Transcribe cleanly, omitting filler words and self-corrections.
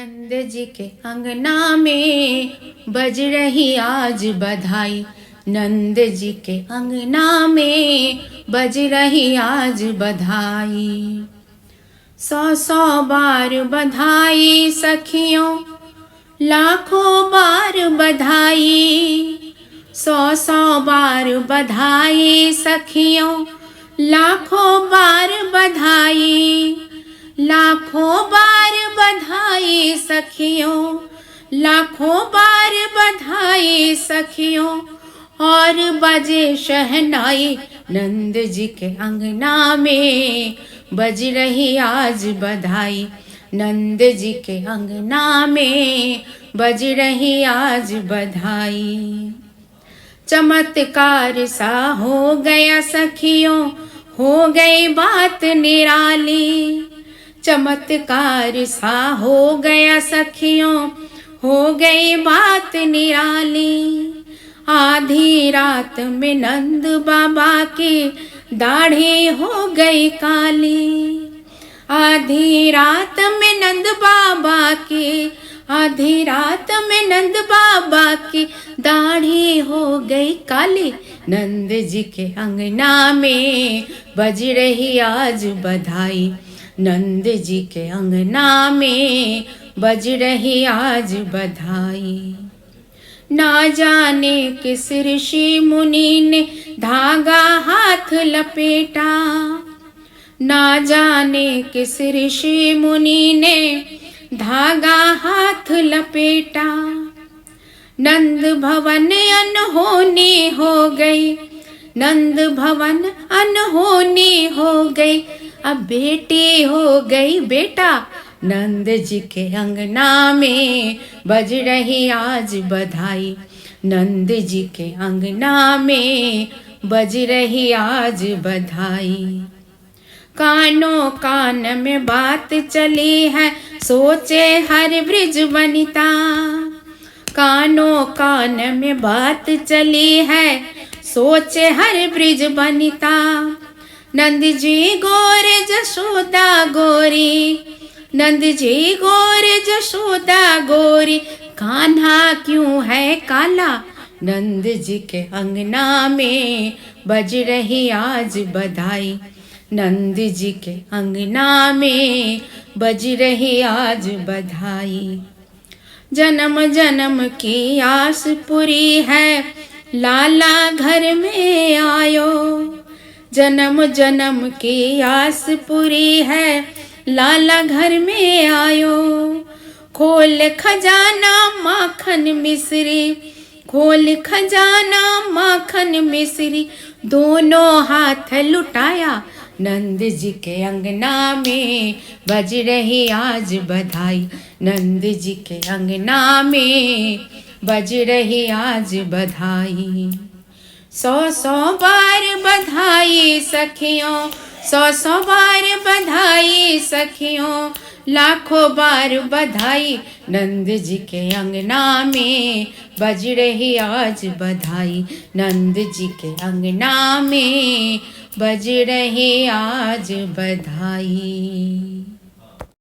नंद जी के अंगना में बज रही आज बधाई। नंद जी के अंगना में बज रही आज बधाई। 100 बार बधाई सखियों, लाखों बार बधाई। 100 बार बधाई सखियों, लाखों बार बधाई। लाखों बार बधाई सखियों, लाखों बार बधाई सखियों। और बजे शहनाई नंद जी के अंगना में बज रही आज बधाई। नंद जी के अंगना में बज रही आज बधाई। चमत्कार सा हो गया सखियों, हो गई बात निराली। चमत्कार सा हो गया सखियों, हो गई बात निराली। आधी रात में नंद बाबा की दाढ़ी हो गई काली। आधी रात में नंद बाबा की, आधी रात में नंद बाबा की दाढ़ी हो गई काली। नंद जी के अंगना में बज रही आज बधाई। नंद जी के अंगना में बज रही आज बधाई। ना जाने किस ऋषि मुनि ने धागा हाथ लपेटा। ना जाने किस ऋषि मुनि ने धागा हाथ लपेटा। नंद भवन अनहोनी हो गई, नंद भवन अनहोनी हो गई। अब बेटी हो गई बेटा। नंद जी के अंगना में बज रही आज बधाई। नंद जी के अंगना में बज रही आज बधाई। कानों कान में बात चली है, सोचे हर ब्रिज वनिता। कानों कान में बात चली है, सोचे हर ब्रिज वनिता। नंद जी गोर जशोदा गोरी, नंद जी गोर जशोदा गोरी। कान्हा क्यों है काला। नंद जी के अंगना में बज रही आज बधाई। नंद जी के अंगना में बज रही आज बधाई। जन्म जन्म की आस पूरी है, लाला घर में आयो। जन्म जन्म की आस पूरी है, लाला घर में आयो। खोल खजाना माखन मिश्री, खोल खजाना माखन मिश्री। दोनों हाथ लुटाया नंद जी के अंगना में बज रही आज बधाई। नंद जी के अंगना में बज रही आज बधाई। 100 बार बधाई सखियों, 100 बार बधाई सखियों। लाखों बार बधाई नंद जी के अंगना में बज रही आज बधाई। नंद जी के अंगना में बज रही आज बधाई।